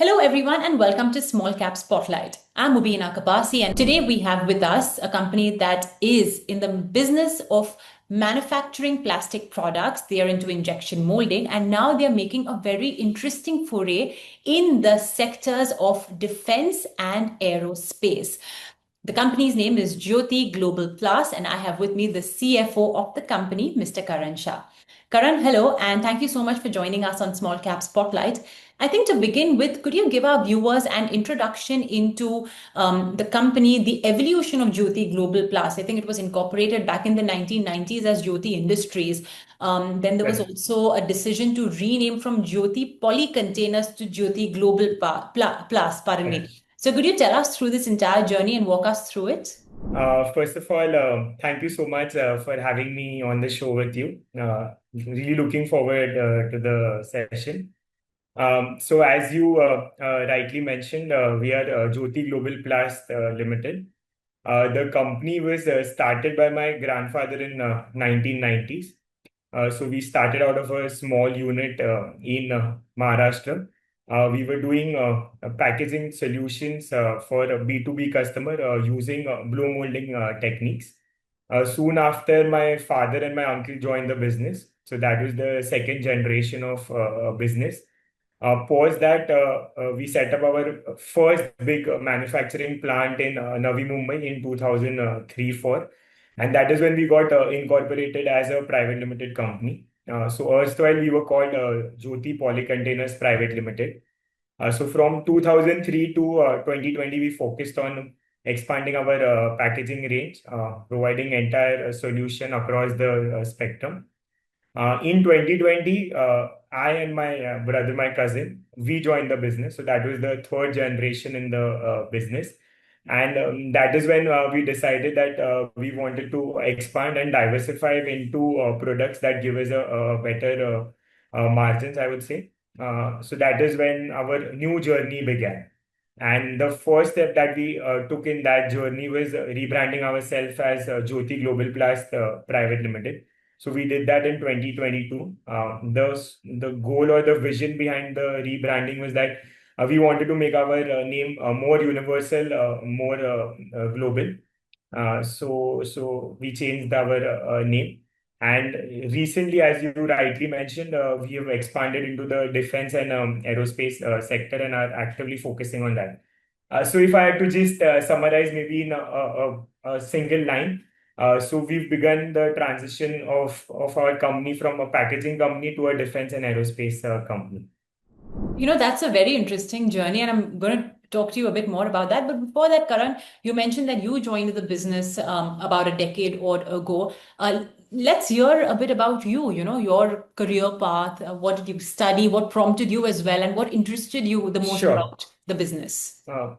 Hello, everyone, and welcome to SmallCap Spotlight. I'm Mubina Kabasi, and today we have with us a company that is in the business of manufacturing plastic products. They are into injection molding, and now they're making a very interesting foray in the sectors of defense and aerospace. The company's name is Jyoti Global Plast, and I have with me the CFO of the company, Mr. Karan Shah. Karan, hello, and thank you so much for joining us on Small Cap Spotlight. I think to begin with, could you give our viewers an introduction into the company, the evolution of Jyoti Global Plus? I think it was incorporated back in the 1990s as Jyoti Industries. Then there was Correct. also a decision to rename from Jyoti Poly Containers to Jyoti Global Plus, pardon me. Correct. So could you tell us through this entire journey and walk us through it? First of all, thank you so much for having me on the show with you. Really looking forward to the session. So, as you rightly mentioned, we are Jyoti Global Plast Limited. The company was started by my grandfather in 1990s. So we started out of a small unit in Maharashtra. We were doing packaging solutions for a B2B customer using blow molding techniques. Soon after, my father and my uncle joined the business. So that was the second generation of business. Post that, we set up our first big manufacturing plant in Navi Mumbai in 2003-4, and that is when we got incorporated as a private limited company. So erstwhile we were called Jyoti Poly Containers Private Limited. So from 2003 to 2020, we focused on expanding our packaging range, providing entire solution across the spectrum. In 2020, I and my brother, my cousin, we joined the business. So that was the third generation in the business. And that is when we decided that we wanted to expand and diversify into products that give us a better margins, I would say. So that is when our new journey began. And the first step that we took in that journey was rebranding ourselves as Jyoti Global Plast Private Limited. So we did that in 2022. The goal or the vision behind the rebranding was that we wanted to make our name more universal, more global. So we changed our name. And recently, as you rightly mentioned, we have expanded into the defense and aerospace sector and are actively focusing on that. So if I had to just summarize maybe in a single line, so we've begun the transition of our company from a packaging company to a defense and aerospace company. That's a very interesting journey, and I'm going to talk to you a bit more about that. But before that, Karan, you mentioned that you joined the business about a decade or ago. Let's hear a bit about your career path. What did you study? What prompted you as well? And what interested you the most Sure. about the business? Uh,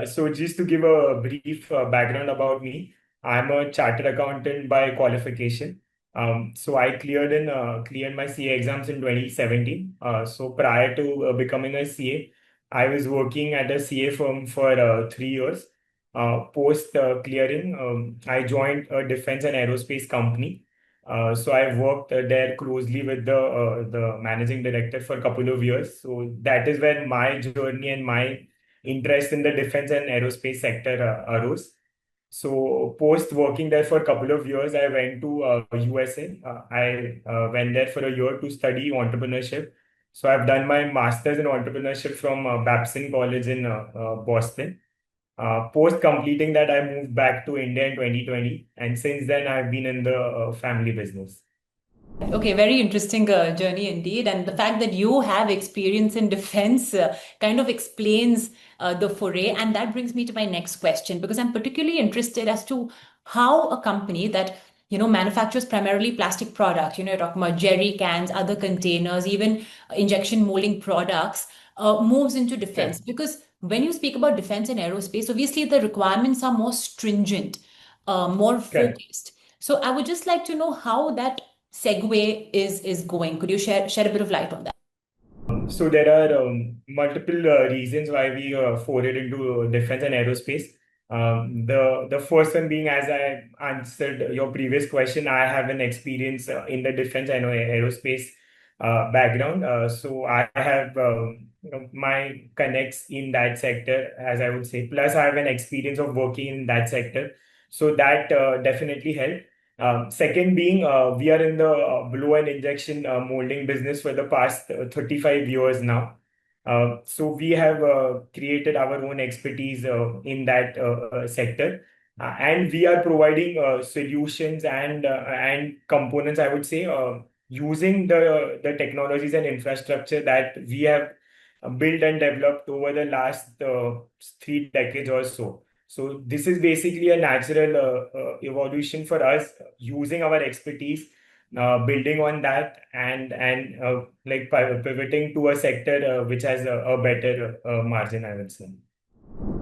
so just to give a brief background about me, I'm a chartered accountant by qualification. So I cleared my CA exams in 2017. So prior to becoming a CA, I was working at a CA firm for 3 years. Post clearing, I joined a defense and aerospace company. So I worked there closely with the managing director for a couple of years. So that is where my journey and my interest in the defense and aerospace sector arose. So post working there for a couple of years, I went to USA. I went there for a year to study entrepreneurship. So I've done my master's in entrepreneurship from Babson College in Boston. Post completing that, I moved back to India in 2020, and since then I've been in the family business. Okay, very interesting journey indeed. And the fact that you have experience in defense kind of explains the foray. And that brings me to my next question, because I'm particularly interested as to how a company that manufactures primarily plastic products, you're talking about jerry cans, other containers, even injection molding products, moves into defense. Correct. Because when you speak about defense and aerospace, obviously the requirements are more stringent, more Correct. focused. So I would just like to know how that segue is going. Could you share a bit of light on that? So there are multiple reasons why we forayed into defense and aerospace. The first one being, as I answered your previous question, I have an experience in the defense and aerospace background. So I have my connects in that sector, as I would say. Plus, I have an experience of working in that sector, so that definitely helped. Second being, we are in the blow and injection molding business for the past 35 years now. So we have created our own expertise in that sector, and we are providing solutions and components, I would say, using the technologies and infrastructure that we have built and developed over the last 3 decades or so. So this is basically a natural evolution for us, using our expertise, building on that, and like pivoting to a sector which has a better margin, I would say.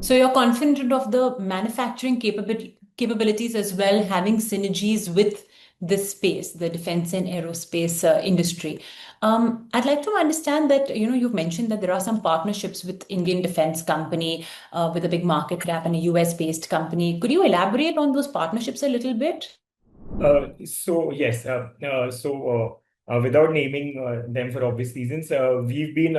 So you're confident of the manufacturing capabilities as well, having synergies with this space, the defense and aerospace industry. I'd like to understand that, you've mentioned that there are some partnerships with Indian defense company, with a big market cap and a US based company. Could you elaborate on those partnerships a little bit? So yes, without naming them for obvious reasons, we've been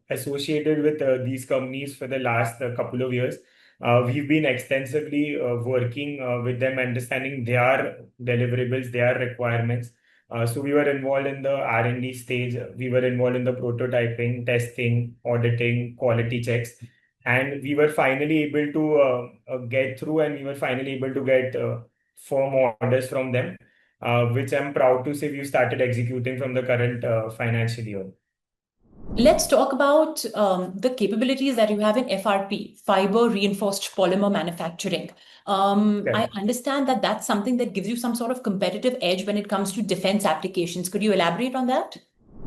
associated with these companies for the last couple of years. We've been extensively working with them, understanding their deliverables, their requirements. So we were involved in the R&D stage. We were involved in the prototyping, testing, auditing, quality checks, and we were finally able to get through, and we were finally able to get firm orders from them, which I'm proud to say we've started executing from the current financial year. Let's talk about the capabilities that you have in FRP, fiber reinforced polymer manufacturing. Yeah. I understand that that's something that gives you some sort of competitive edge when it comes to defense applications. Could you elaborate on that?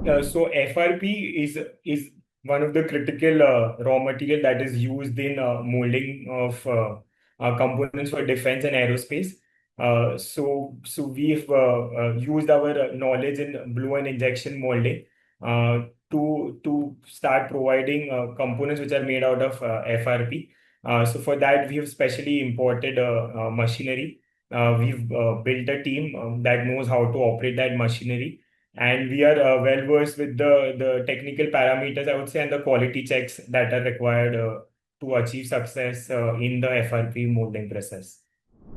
So FRP is one of the critical raw material that is used in molding of components for defense and aerospace. So we've used our knowledge in blow and injection molding to start providing components which are made out of FRP. So for that, we have specially imported machinery. We've built a team that knows how to operate that machinery, and we are well versed with the technical parameters, I would say, and the quality checks that are required to achieve success in the FRP molding process.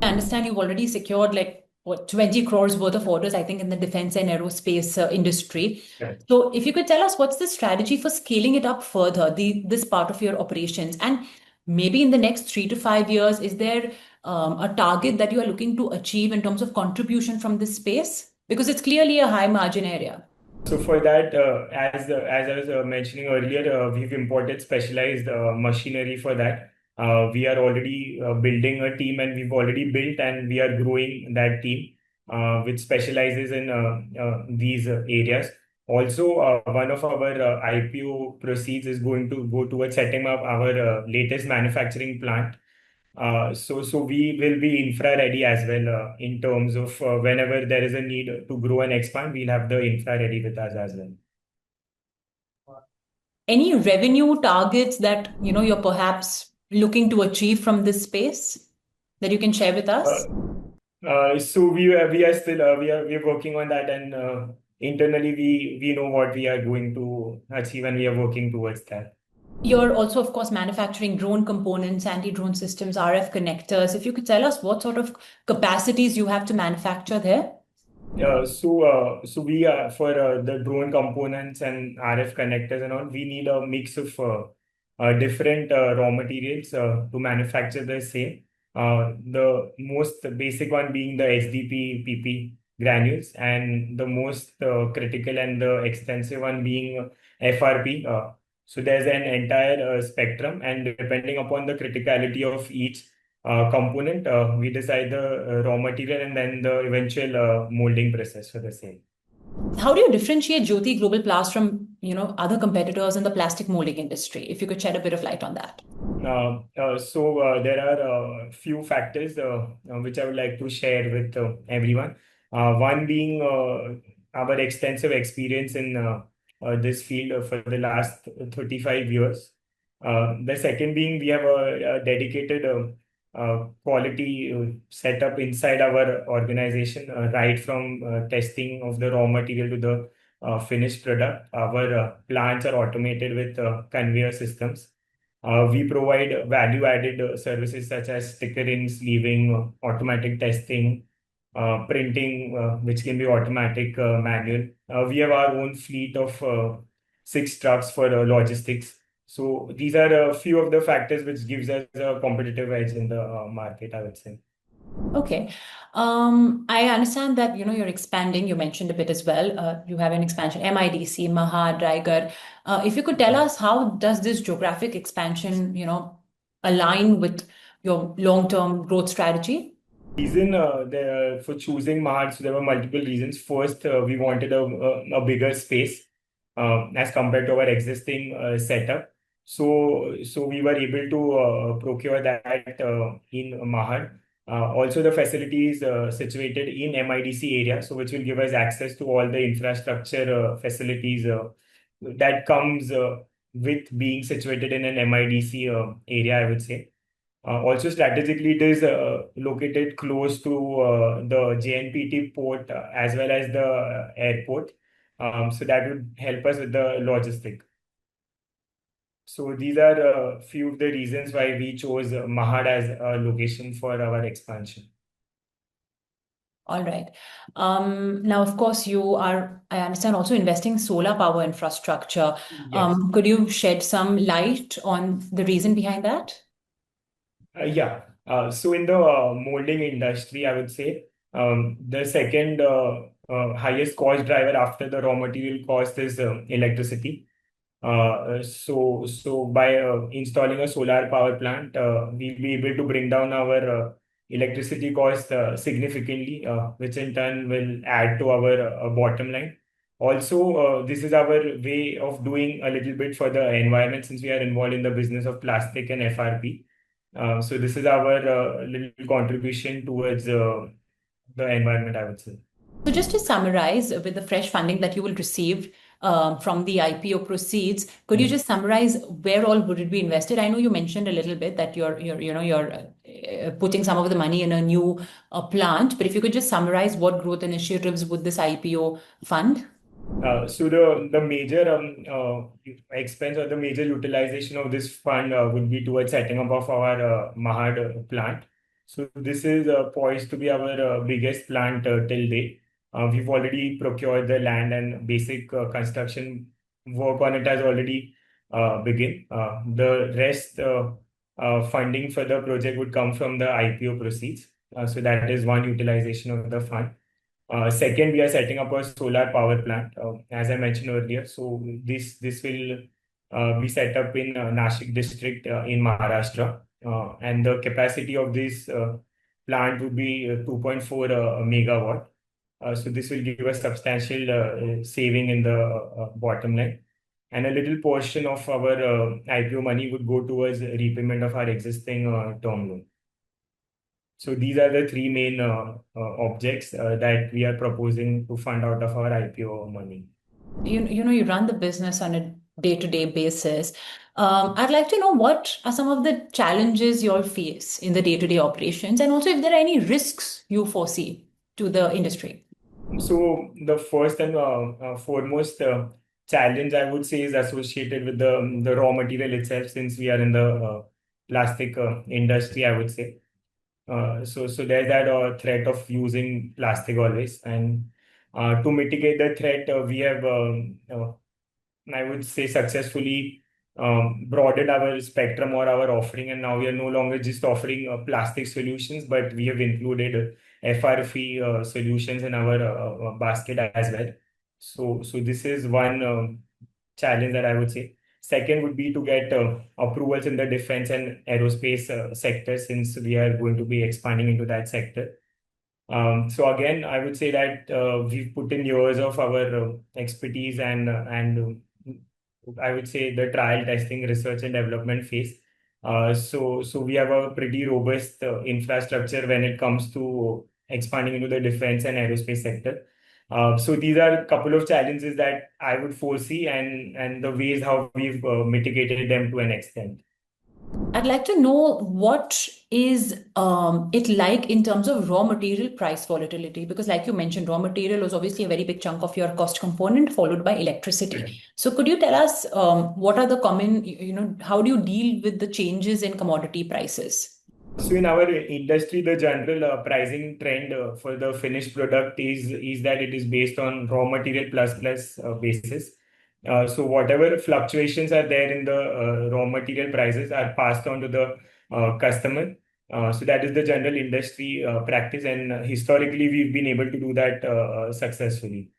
I understand you've already secured like what 20 crores worth of orders, I think, in the defense and aerospace industry. Correct. So if you could tell us what's the strategy for scaling it up further, this part of your operations, and maybe in the next 3 to 5 years, is there a target that you are looking to achieve in terms of contribution from this space? Because it's clearly a high margin area. So for that, as I was mentioning earlier, we've imported specialized machinery for that. We are already building a team, and we've already built, and we are growing that team, which specializes in these areas. Also, one of our IPO proceeds is going to go towards setting up our latest manufacturing plant. So we will be infra ready as well, in terms of whenever there is a need to grow and expand, we'll have the infra ready with us as well. Any revenue targets that you're perhaps looking to achieve from this space that you can share with us? So we are still we are working on that, and internally we know what we are going to achieve, and we are working towards that. You're also, of course, manufacturing drone components, anti-drone systems, RF connectors. If you could tell us what sort of capacities you have to manufacture there. So we for the drone components and RF connectors and all, we need a mix of different raw materials to manufacture the same. The most basic one being the SDP PP granules, and the most critical and the extensive one being FRP. So there's an entire spectrum, and depending upon the criticality of each component, we decide the raw material and then the eventual molding process for the same. How do you differentiate Jyoti Global Plast from other competitors in the plastic molding industry? If you could shed a bit of light on that. So there are a few factors which I would like to share with everyone. One being our extensive experience in this field for the last 35 years. The second being we have a dedicated quality setup inside our organization, right from testing of the raw material to the finished product. Our plants are automated with conveyor systems. We provide value-added services such as stickering, sleeving, automatic testing, printing, which can be automatic, manual. We have our own fleet of 6 trucks for logistics. So these are a few of the factors which gives us a competitive edge in the market, I would say. Okay. I understand that you're expanding. You mentioned a bit as well. You have an expansion, MIDC, Mahad, Raigarh. If you could tell us, how does this geographic expansion, align with your long-term growth strategy? Reason for choosing Mahad, so there were multiple reasons. First, we wanted a bigger space as compared to our existing setup. So we were able to procure that in Mahad. Also, the facility is situated in MIDC area, so which will give us access to all the infrastructure facilities that comes with being situated in an MIDC area, I would say. Also, strategically, it is located close to the JNPT port as well as the airport. So that would help us with the logistic. So these are a few of the reasons why we chose Mahad as a location for our expansion. All right. Now, of course, you are, I understand, also investing solar power infrastructure. Yes. Could you shed some light on the reason behind that? Yeah. So in the molding industry, I would say the second highest cost driver after the raw material cost is electricity. So by installing a solar power plant, we'll be able to bring down our electricity cost significantly, which in turn will add to our bottom line. Also, this is our way of doing a little bit for the environment since we are involved in the business of plastic and FRP. So this is our little contribution towards the environment, I would say. So just to summarize, with the fresh funding that you will receive from the IPO proceeds, could you just summarize where all would it be invested? I know you mentioned a little bit that you're putting some of the money in a new plant, but if you could just summarize, what growth initiatives would this IPO fund? So the major expense or the major utilization of this fund would be towards setting up of our Mahad plant. So this is poised to be our biggest plant till date. We've already procured the land and basic construction work on it has already begun. The rest funding for the project would come from the IPO proceeds. So that is one utilization of the fund. Second, we are setting up a solar power plant, as I mentioned earlier. So this will be set up in Nashik district in Maharashtra, and the capacity of this plant would be 2.4 megawatt. So this will give us substantial saving in the bottom line. And a little portion of our IPO money would go towards repayment of our existing term loan. So these are the three main objects that we are proposing to fund out of our IPO money. You run the business on a day-to-day basis. I'd like to know, what are some of the challenges you all face in the day-to-day operations, and also if there are any risks you foresee to the industry. So the first and foremost challenge I would say is associated with the raw material itself, since we are in the plastic industry, I would say. So there's that threat of using plastic always, and to mitigate the threat, we have I would say successfully broadened our spectrum or our offering, and now we are no longer just offering plastic solutions, but we have included FRP solutions in our basket as well. So this is one challenge that I would say. Second would be to get approvals in the defense and aerospace sector, since we are going to be expanding into that sector. So again, I would say that we've put in years of our expertise and I would say the trial testing, research and development phase. So we have a pretty robust infrastructure when it comes to expanding into the defense and aerospace sector. So these are a couple of challenges that I would foresee, and the ways how we've mitigated them to an extent. I'd like to know what is it like in terms of raw material price volatility? Because, like you mentioned, raw material was obviously a very big chunk of your cost component, followed by electricity. So, could you tell us what are the common, how do you deal with the changes in commodity prices? So in our industry, the general pricing trend for the finished product is that it is based on raw material plus basis. So whatever fluctuations are there in the raw material prices are passed on to the customer. So that is the general industry practice, and historically we've been able to do that successfully.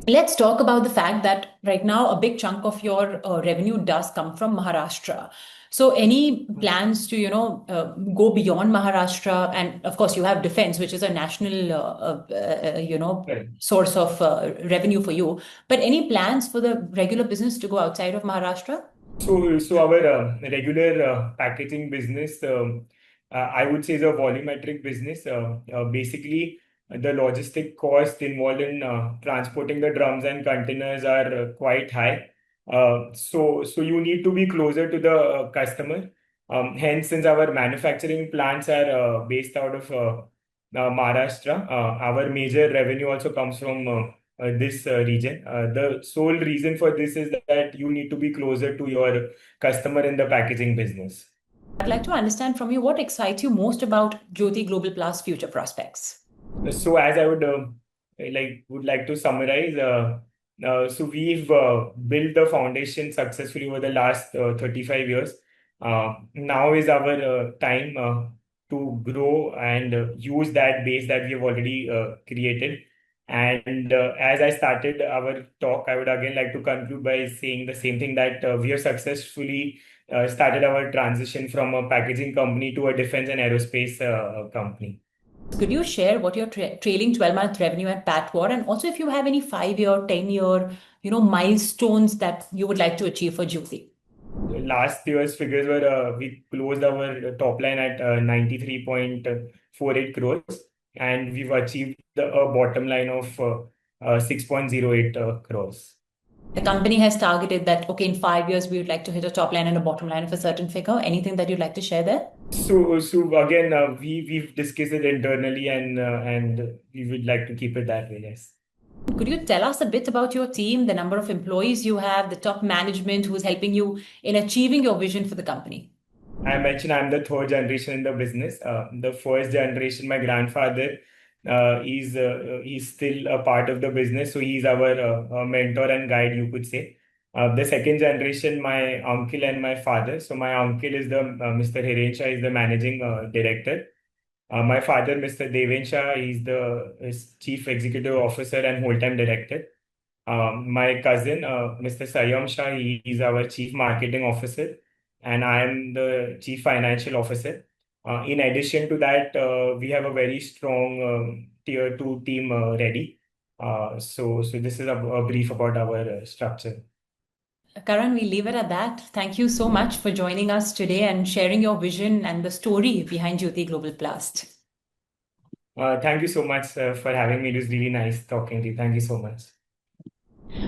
Let's talk about the fact that right now a big chunk of your revenue does come from Maharashtra. So, any plans to go beyond Maharashtra? And of course, you have defense, which is a national Right. source of revenue for you. But any plans for the regular business to go outside of Maharashtra? So our regular packaging business, I would say, is a volumetric business. Basically, the logistic cost involved in transporting the drums and containers are quite high. So you need to be closer to the customer. Hence, since our manufacturing plants are based out of Maharashtra, our major revenue also comes from this region. The sole reason for this is that you need to be closer to your customer in the packaging business. I'd like to understand from you what excites you most about Jyoti Global Plus future prospects. So as I would like to summarize, so we've built the foundation successfully over the last 35 years. Now is our time to grow and use that base that we have already created. And as I started our talk, I would again like to conclude by saying the same thing, that we have successfully started our transition from a packaging company to a defense and aerospace company. Could you share what your trailing 12-month revenue and PAT were? And also if you have any 5-year, 10-year, milestones that you would like to achieve for Jyoti. Last year's figures were we closed our top line at 93.48 crores, and we've achieved a bottom line of 6.08 crores. The company has targeted that, okay, in 5 years, we would like to hit a top line and a bottom line of a certain figure. Anything that you'd like to share there? So again, we've discussed it internally, and we would like to keep it that way. Yes. Could you tell us a bit about your team, the number of employees you have, the top management who's helping you in achieving your vision for the company? I mentioned I'm the third generation in the business. The first generation, my grandfather, he's still a part of the business, so he's our mentor and guide, you could say. The second generation, my uncle and my father. So my uncle is the Mr. Hiren Shah, is the managing director. My father, Mr. Deven Shah, is chief executive officer and whole-time director. My cousin, Mr. Sayyam Shah, he is our chief marketing officer, and I am the chief financial officer. In addition to that, we have a very strong tier two team ready. So this is a brief about our structure. Karan, we leave it at that. Thank you so much for joining us today and sharing your vision and the story behind Jyoti Global Plast. Thank you so much for having me. It was really nice talking to you. Thank you so much.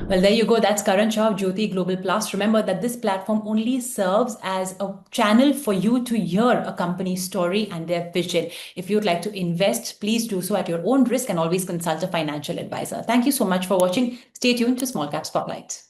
Well, there you go. That's Karan Shah of Jyoti Global Plus. Remember that this platform only serves as a channel for you to hear a company's story and their vision. If you'd like to invest, please do so at your own risk and always consult a financial advisor. Thank you so much for watching. Stay tuned to Small Cap Spotlight.